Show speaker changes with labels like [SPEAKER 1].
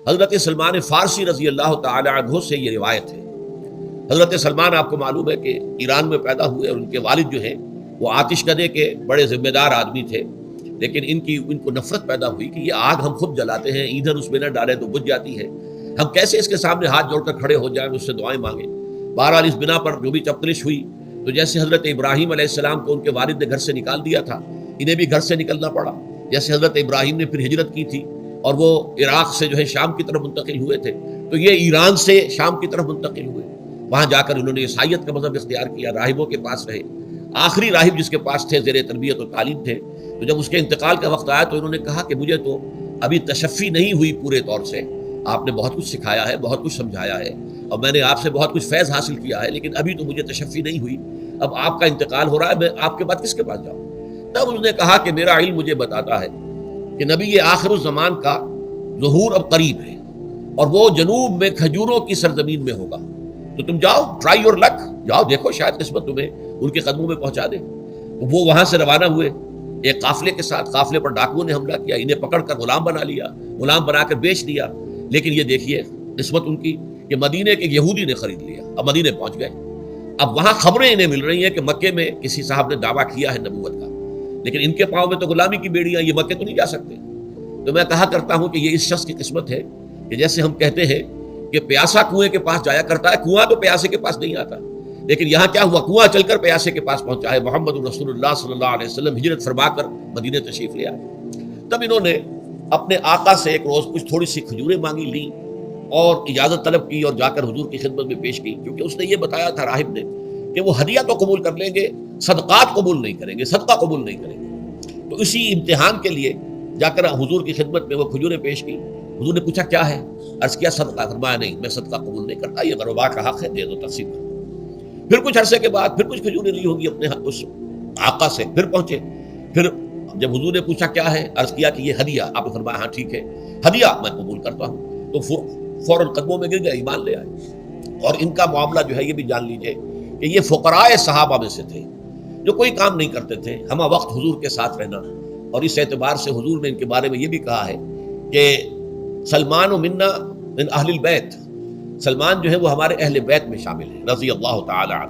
[SPEAKER 1] حضرت سلمان فارسی رضی اللہ تعالی عنہ سے یہ روایت ہے. حضرت سلمان آپ کو معلوم ہے کہ ایران میں پیدا ہوئے اور ان کے والد جو ہیں وہ آتش کدے کے بڑے ذمہ دار آدمی تھے، لیکن ان کو نفرت پیدا ہوئی کہ یہ آگ ہم خود جلاتے ہیں، ایندھن اس میں نہ ڈالیں تو بجھ جاتی ہے، ہم کیسے اس کے سامنے ہاتھ جوڑ کر کھڑے ہو جائیں، اس سے دعائیں مانگیں. بہرحال اس بنا پر جو بھی چپکلش ہوئی تو جیسے حضرت ابراہیم علیہ السلام کو ان کے والد نے گھر سے نکال دیا تھا، انہیں بھی گھر سے نکلنا پڑا. جیسے حضرت ابراہیم نے پھر ہجرت کی تھی اور وہ عراق سے جو ہے شام کی طرف منتقل ہوئے تھے، تو یہ ایران سے شام کی طرف منتقل ہوئے. وہاں جا کر انہوں نے عیسائیت کا مذہب اختیار کیا، راہبوں کے پاس رہے. آخری راہب جس کے پاس تھے زیر تربیت و تعلیم تھے، تو جب اس کے انتقال کا وقت آیا تو انہوں نے کہا کہ مجھے تو ابھی تشفی نہیں ہوئی پورے طور سے، آپ نے بہت کچھ سکھایا ہے، بہت کچھ سمجھایا ہے اور میں نے آپ سے بہت کچھ فیض حاصل کیا ہے، لیکن ابھی تو مجھے تشفی نہیں ہوئی. اب آپ کا انتقال ہو رہا ہے، میں آپ کے بعد کس کے پاس جاؤں؟ تب انہوں نے کہا کہ میرا علم مجھے بتاتا ہے کہ نبی آخر الزمان کا ظہور اب قریب ہے اور وہ جنوب میں کھجوروں کی سرزمین میں ہوگا، تو تم جاؤ، ٹرائی یور لک، جاؤ دیکھو شاید قسمت تمہیں ان کے قدموں میں پہنچا دے. وہ وہاں سے روانہ ہوئے ایک قافلے کے ساتھ. قافلے پر ڈاکوؤں نے حملہ کیا، انہیں پکڑ کر غلام بنا لیا، غلام بنا کر بیچ دیا. لیکن یہ دیکھیے قسمت ان کی کہ مدینے کے یہودی نے خرید لیا. اب مدینے پہنچ گئے. اب وہاں خبریں انہیں مل رہی ہیں کہ مکے میں کسی صاحب نے دعویٰ کیا ہے نبوت کا، لیکن ان کے پاؤں میں تو غلامی کی بیڑیاں، یہ مکے تو نہیں جا سکتے. تو میں کہا کرتا ہوں کہ یہ اس شخص کی قسمت ہے کہ جیسے ہم کہتے ہیں کہ پیاسا کنویں کے پاس جایا کرتا ہے، کنواں تو پیاسے کے پاس نہیں آتا، لیکن یہاں کیا ہوا، کنواں چل کر پیاسے کے پاس پہنچا ہے. محمد رسول اللہ صلی اللہ علیہ وسلم ہجرت فرما کر مدینے تشریف لے آئے. تب انہوں نے اپنے آقا سے ایک روز کچھ تھوڑی سی کھجوریں مانگی، لیں اور اجازت طلب کی اور جا کر حضور کی خدمت میں پیش کی، کیونکہ اس نے یہ بتایا تھا راہب نے کہ وہ ہدیہ تو قبول کر لیں گے، صدقات قبول نہیں کریں گے، صدقہ قبول نہیں کریں گے. تو اسی امتحان کے لیے جا کر حضور کی خدمت میں وہ کھجوریں پیش کی. حضور نے پوچھا کیا ہے، عرض کیا صدقہ. فرمایا نہیں، میں صدقہ قبول نہیں کرتا، یہ غربا کا حق ہے، دے دو، تقسیم کرو. پھر کچھ عرصے کے بعد پھر کچھ کھجوریں لی ہوگی اپنے اس آقا سے، پھر پہنچے. پھر جب حضور نے پوچھا کیا ہے، عرض کیا کہ یہ ہدیہ. آپ نے فرمایا ہاں ٹھیک ہے، ہدیہ میں قبول کرتا ہوں. تو فوراً قدموں میں گر گئے، ایمان لے آئے. اور ان کا معاملہ جو ہے یہ بھی جان لیجئے کہ یہ فقراء صحابہ میں سے تھے جو کوئی کام نہیں کرتے تھے، ہمہ وقت حضور کے ساتھ رہنا. اور اس اعتبار سے حضور نے ان کے بارے میں یہ بھی کہا ہے کہ سلمان و منا من اہل البیت، سلمان جو ہے وہ ہمارے اہل بیت میں شامل ہے رضی اللہ تعالی عنہ.